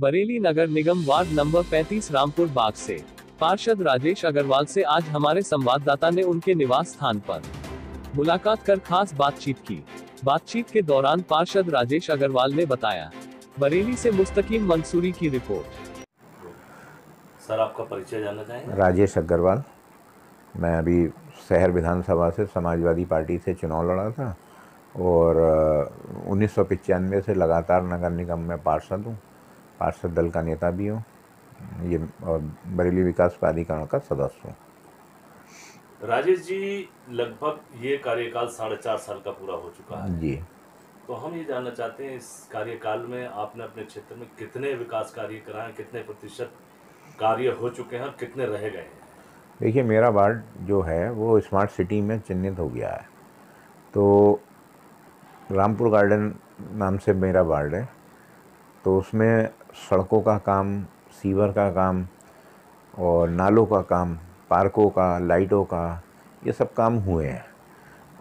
बरेली नगर निगम ward number 35 Rampur बाग से पार्षद राजेश अग्रवाल से आज हमारे संवाददाता ने उनके निवास स्थान पर मुलाकात कर खास बातचीत की। बातचीत के दौरान पार्षद राजेश अग्रवाल ने बताया। बरेली से मुस्तकीम मंसूरी की रिपोर्ट। सर, आपका परिचय जानना चाहेंगे? राजेश अग्रवाल। मैं अभी शहर विधानसभा से समाजवादी पार्टी से चुनाव लड़ा था और 1995 से लगातार नगर निगम में पार्षद हूँ, पार्षद दल का नेता भी हूँ ये, और बरेली विकास प्राधिकरण का सदस्य हूँ। राजेश जी, लगभग ये कार्यकाल 4.5 साल का पूरा हो चुका है जी। तो हम ये जानना चाहते हैं, इस कार्यकाल में आपने अपने क्षेत्र में कितने विकास कार्य कराए, कितने प्रतिशत कार्य हो चुके हैं और कितने रह गए हैं? देखिए, मेरा वार्ड जो है वो स्मार्ट सिटी में चिन्हित हो गया है। तो रामपुर गार्डन नाम से मेरा वार्ड है, तो उसमें सड़कों का काम, सीवर का काम और नालों का काम, पार्कों का, लाइटों का, ये सब काम हुए हैं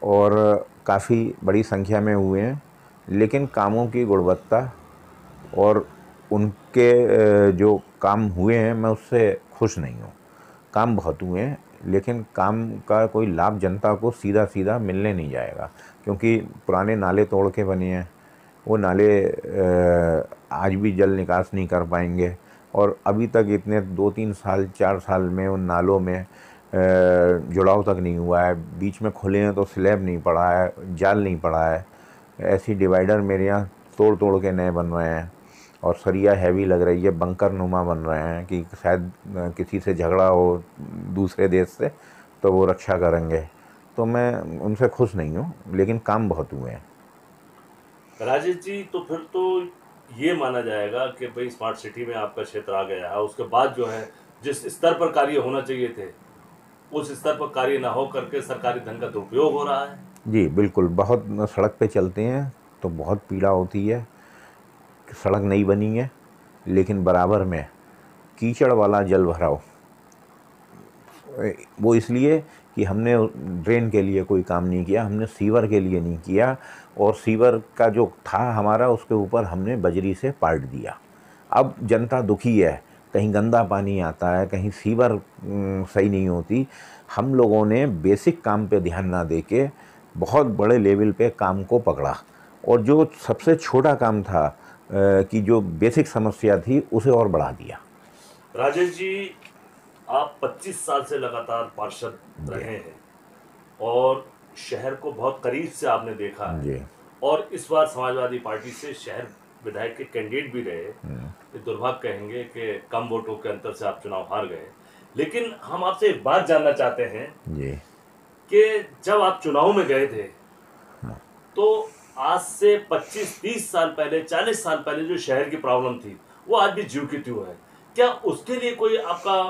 और काफ़ी बड़ी संख्या में हुए हैं। लेकिन कामों की गुणवत्ता और उनके जो काम हुए हैं, मैं उससे खुश नहीं हूँ। काम बहुत हुए हैं लेकिन काम का कोई लाभ जनता को सीधा सीधा मिलने नहीं जाएगा, क्योंकि पुराने नाले तोड़ के बने हैं। वो नाले आज भी जल निकास नहीं कर पाएंगे और अभी तक इतने 2-3 साल 4 साल में उन नालों में जुड़ाव तक नहीं हुआ है। बीच में खुले हैं तो स्लैब नहीं पड़ा है, जाल नहीं पड़ा है। ऐसी डिवाइडर मेरे यहाँ तोड़ तोड़ के नए बन रहे हैं और सरिया हैवी लग रही है, बंकर नुमा बन रहे हैं कि शायद किसी से झगड़ा हो दूसरे देश से तो वो रक्षा करेंगे। तो मैं उनसे खुश नहीं हूँ, लेकिन काम बहुत हुए हैं। राजेश जी, तो फिर तो ये माना जाएगा कि भाई स्मार्ट सिटी में आपका क्षेत्र आ गया है, उसके बाद जो है जिस स्तर पर कार्य होना चाहिए थे उस स्तर पर कार्य ना हो करके सरकारी धन का दुरुपयोग हो रहा है। जी बिल्कुल। बहुत सड़क पे चलते हैं तो बहुत पीड़ा होती है कि सड़क नहीं बनी है लेकिन बराबर में कीचड़ वाला जल भराव। वो इसलिए कि हमने ड्रेन के लिए कोई काम नहीं किया, हमने सीवर के लिए नहीं किया और सीवर का जो था हमारा उसके ऊपर हमने बजरी से पाट दिया। अब जनता दुखी है, कहीं गंदा पानी आता है, कहीं सीवर सही नहीं होती। हम लोगों ने बेसिक काम पे ध्यान ना देके बहुत बड़े लेवल पे काम को पकड़ा और जो सबसे छोटा काम था कि जो बेसिक समस्या थी उसे और बढ़ा दिया। राजेश जी, आप 25 साल से लगातार पार्षद रहे हैं और शहर को बहुत करीब से आपने देखा है और इस बार समाजवादी पार्टी से शहर विधायक के कैंडिडेट भी रहे। ये दुर्भाग्य कहेंगे कि कम वोटों के अंतर से आप चुनाव हार गए। लेकिन हम आपसे एक बात जानना चाहते हैं कि जब आप चुनाव में गए थे तो आज से 25-30 साल पहले, 40 साल पहले जो शहर की प्रॉब्लम थी वो आज भी ज्यों की त्यों है। क्या उसके लिए कोई आपका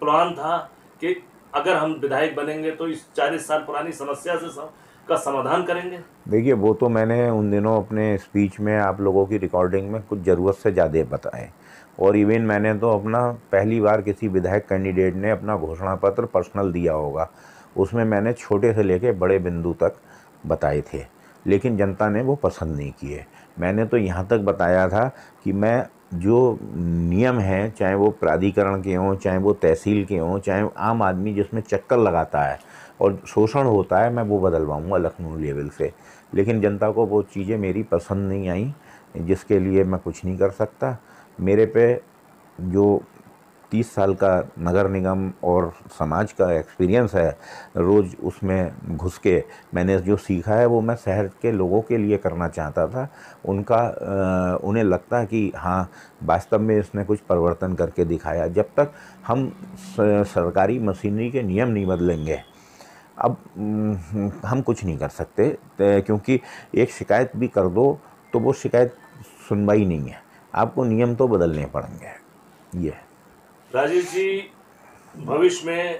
प्लान था कि अगर हम विधायक बनेंगे तो इस 40 साल पुरानी समस्या से का समाधान करेंगे? देखिए, वो तो मैंने उन दिनों अपने स्पीच में आप लोगों की रिकॉर्डिंग में कुछ ज़रूरत से ज़्यादा बताए और इवन मैंने तो अपना पहली बार किसी विधायक कैंडिडेट ने अपना घोषणा पत्र पर्सनल दिया होगा, उसमें मैंने छोटे से लेके बड़े बिंदु तक बताए थे, लेकिन जनता ने वो पसंद नहीं किए। मैंने तो यहाँ तक बताया था कि मैं जो नियम हैं, चाहे वो प्राधिकरण के हों, चाहे वो तहसील के हों, चाहे आम आदमी जिसमें चक्कर लगाता है और शोषण होता है, मैं वो बदलवाऊँगा लखनऊ लेवल से। लेकिन जनता को वो चीज़ें मेरी पसंद नहीं आई, जिसके लिए मैं कुछ नहीं कर सकता। मेरे पे जो 30 साल का नगर निगम और समाज का एक्सपीरियंस है, रोज़ उसमें घुस के मैंने जो सीखा है वो मैं शहर के लोगों के लिए करना चाहता था। उन्हें लगता कि हाँ, वास्तव में इसने कुछ परिवर्तन करके दिखाया। जब तक हम सरकारी मशीनरी के नियम नहीं बदलेंगे, अब हम कुछ नहीं कर सकते, क्योंकि एक शिकायत भी कर दो तो वो शिकायत सुनवाई नहीं है, आपको नियम तो बदलने पड़ेंगे। ये राजेश जी, भविष्य में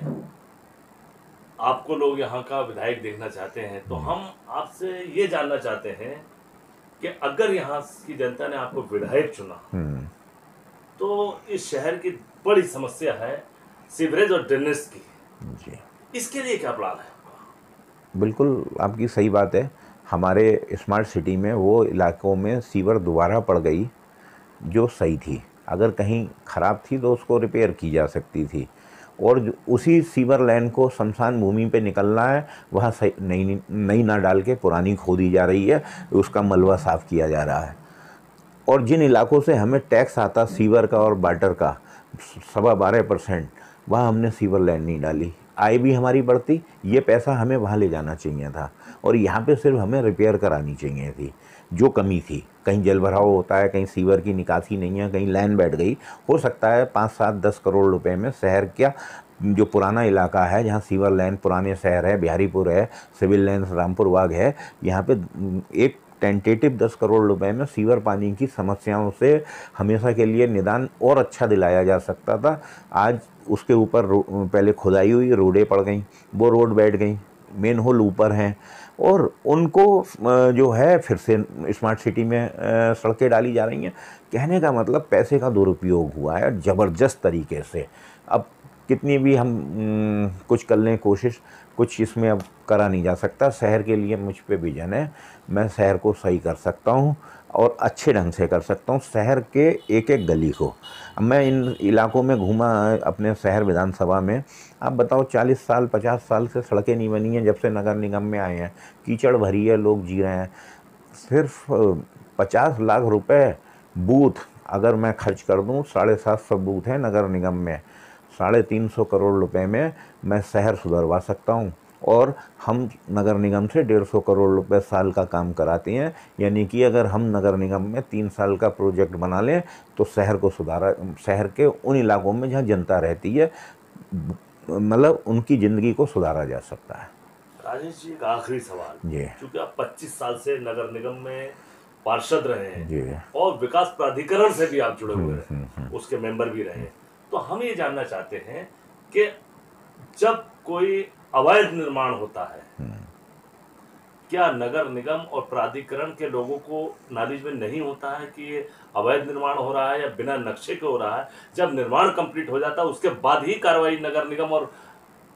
आपको लोग यहाँ का विधायक देखना चाहते हैं तो हम आपसे ये जानना चाहते हैं कि अगर यहाँ की जनता ने आपको विधायक चुना तो इस शहर की बड़ी समस्या है सीवरेज और ड्रेनेज की जी। इसके लिए क्या प्लान है आपका? बिल्कुल आपकी सही बात है। हमारे स्मार्ट सिटी में वो इलाकों में सीवर दोबारा पड़ गई जो सही थी। अगर कहीं ख़राब थी तो उसको रिपेयर की जा सकती थी। और उसी सीवर लाइन को शमशान भूमि पे निकलना है, वहाँ सही नई ना डाल के पुरानी खोदी जा रही है, उसका मलबा साफ़ किया जा रहा है। और जिन इलाकों से हमें टैक्स आता सीवर का और वाटर का 12.25%, वहाँ हमने सीवर लाइन नहीं डाली, आय भी हमारी बढ़ती, ये पैसा हमें वहाँ ले जाना चाहिए था और यहाँ पे सिर्फ हमें रिपेयर करानी चाहिए थी जो कमी थी। कहीं जल भराव होता है, कहीं सीवर की निकासी नहीं है, कहीं लाइन बैठ गई, हो सकता है 5, 7, 10 करोड़ रुपए में शहर क्या जो पुराना इलाका है जहाँ सीवर लाइन पुराने शहर है, बिहारीपुर है, सिविल लाइन्स रामपुर बाग है, यहाँ पे एक टेंटेटिव 10 करोड़ रुपए में सीवर पानी की समस्याओं से हमेशा के लिए निदान और अच्छा दिलाया जा सकता था। आज उसके ऊपर पहले खुदाई हुई, रोडें पड़ गई, वो रोड बैठ गई, मेन होल ऊपर हैं और उनको जो है फिर से स्मार्ट सिटी में सड़कें डाली जा रही हैं। कहने का मतलब पैसे का दुरुपयोग हुआ है ज़बरदस्त तरीके से। अब कितनी भी हम कुछ कर लें कोशिश, कुछ इसमें अब करा नहीं जा सकता। शहर के लिए मुझ पे विजन है, मैं शहर को सही कर सकता हूँ और अच्छे ढंग से कर सकता हूँ, शहर के एक एक गली को। अब मैं इन इलाकों में घूमा अपने शहर विधानसभा में, आप बताओ 40 साल 50 साल से सड़कें नहीं बनी हैं जब से नगर निगम में आए हैं, कीचड़ भरी है, लोग जी रहे हैं। सिर्फ 50 लाख रुपए बूथ अगर मैं खर्च कर दूँ, 750 बूथ हैं नगर निगम में, 350 करोड़ रुपए में मैं शहर सुधरवा सकता हूँ। और हम नगर निगम से 150 करोड़ रुपए साल का काम कराते हैं, यानी कि अगर हम नगर निगम में 3 साल का प्रोजेक्ट बना लें तो शहर को सुधारा, शहर के उन इलाकों में जहाँ जनता रहती है, मतलब उनकी ज़िंदगी को सुधारा जा सकता है। राजेश जी, एक आखिरी सवाल जी, क्योंकि आप 25 साल से नगर निगम में पार्षद रहे हैं जी, और विकास प्राधिकरण से भी आप जुड़े हुए हैं, उसके मेंबर भी रहे हैं, तो हम ये जानना चाहते हैं कि जब कोई अवैध निर्माण होता है, क्या नगर निगम और प्राधिकरण के लोगों को नॉलेज में नहीं होता है कि ये अवैध निर्माण हो रहा है या बिना नक्शे के हो रहा है? जब निर्माण कंप्लीट हो जाता है उसके बाद ही कार्रवाई नगर निगम और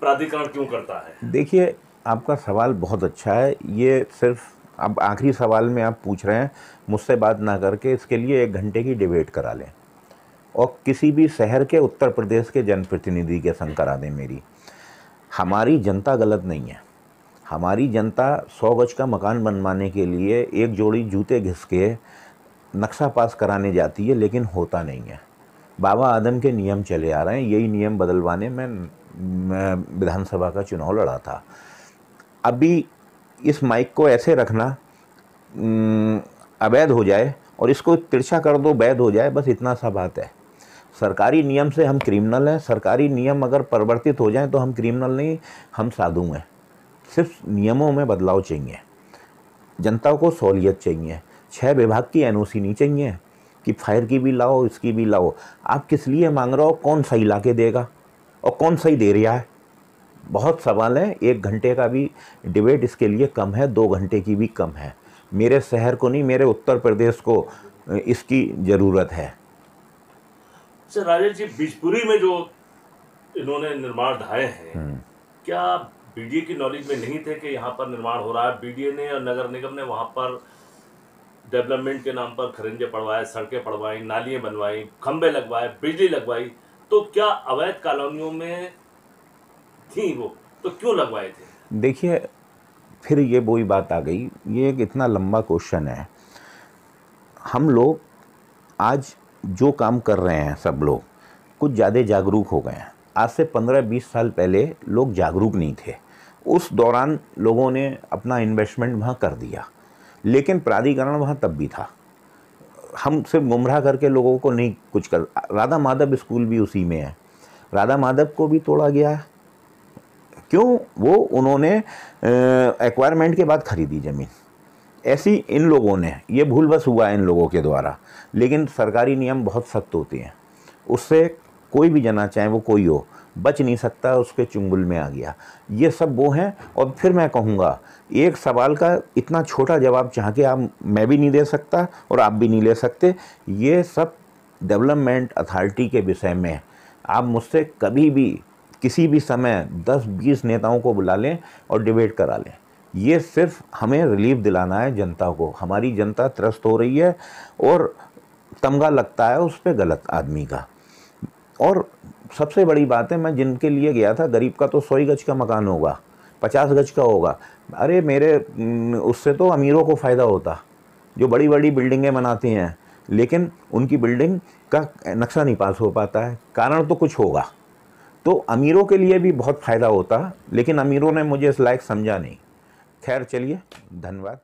प्राधिकरण क्यों करता है? देखिए आपका सवाल बहुत अच्छा है। ये सिर्फ अब आखिरी सवाल में आप पूछ रहे हैं, मुझसे बात ना करके इसके लिए 1 घंटे की डिबेट करा लें और किसी भी शहर के उत्तर प्रदेश के जनप्रतिनिधि के संग करा दें मेरी। हमारी जनता गलत नहीं है, हमारी जनता 100 गज का मकान बनवाने के लिए एक जोड़ी जूते घिस के नक्शा पास कराने जाती है, लेकिन होता नहीं है। बाबा आदम के नियम चले आ रहे हैं, यही नियम बदलवाने में मैं विधानसभा का चुनाव लड़ा था। अभी इस माइक को ऐसे रखना अवैध हो जाए और इसको तिरछा कर दो वैध हो जाए, बस इतना सा बात है। सरकारी नियम से हम क्रिमिनल हैं, सरकारी नियम अगर परिवर्तित हो जाएं तो हम क्रिमिनल नहीं, हम साधु हैं। सिर्फ नियमों में बदलाव चाहिए, जनता को सहूलियत चाहिए। 6 विभाग की एनओसी नहीं चाहिए कि फायर की भी लाओ, इसकी भी लाओ। आप किस लिए मांग रहे हो, कौन सही ला के देगा और कौन सही दे रहा है? बहुत सवाल है। 1 घंटे का भी डिबेट इसके लिए कम है, 2 घंटे की भी कम है। मेरे शहर को नहीं, मेरे उत्तर प्रदेश को इसकी ज़रूरत है। सर राजेश जी, बिजपुरी में जो इन्होंने निर्माण ढाए हैं, क्या बीडीए की नॉलेज में नहीं थे कि यहाँ पर निर्माण हो रहा है? बीडीए ने और नगर निगम ने वहाँ पर डेवलपमेंट के नाम पर खरिंजे पड़वाए, सड़कें पड़वाई, नालियाँ बनवाई, खंबे लगवाए, बिजली लगवाई, तो क्या अवैध कॉलोनियों में थी वो, तो क्यों लगवाए थे? देखिए फिर ये वही बात आ गई, ये एक इतना लंबा क्वेश्चन है। हम लोग आज जो काम कर रहे हैं सब लोग कुछ ज़्यादा जागरूक हो गए हैं। आज से 15-20 साल पहले लोग जागरूक नहीं थे, उस दौरान लोगों ने अपना इन्वेस्टमेंट वहाँ कर दिया, लेकिन प्राधिकरण वहाँ तब भी था। हम सिर्फ गुमराह करके लोगों को नहीं कुछ कर। राधा माधव स्कूल भी उसी में है, राधा माधव को भी तोड़ा गया है। क्यों? वो उन्होंने एक्वायरमेंट के बाद खरीदी ज़मीन। ऐसी इन लोगों ने, ये भूल बस हुआ है इन लोगों के द्वारा, लेकिन सरकारी नियम बहुत सख्त होते हैं, उससे कोई भी जना चाहे वो कोई हो बच नहीं सकता, उसके चुंगल में आ गया। ये सब वो हैं। और फिर मैं कहूँगा एक सवाल का इतना छोटा जवाब चाह के आप मैं भी नहीं दे सकता और आप भी नहीं ले सकते। ये सब डेवलपमेंट अथॉरिटी के विषय में आप मुझसे कभी भी किसी भी समय 10-20 नेताओं को बुला लें और डिबेट करा लें। ये सिर्फ हमें रिलीफ दिलाना है जनता को। हमारी जनता त्रस्त हो रही है और तमगा लगता है उस पर गलत आदमी का। और सबसे बड़ी बात है, मैं जिनके लिए गया था, गरीब का तो 100 गज का मकान होगा, 50 गज का होगा। अरे मेरे उससे तो अमीरों को फ़ायदा होता जो बड़ी बड़ी बिल्डिंगें बनाती हैं, लेकिन उनकी बिल्डिंग का नक्शा नहीं पास हो पाता है, कारण तो कुछ होगा। तो अमीरों के लिए भी बहुत फ़ायदा होता, लेकिन अमीरों ने मुझे इस लायक समझा नहीं। खैर चलिए, धन्यवाद।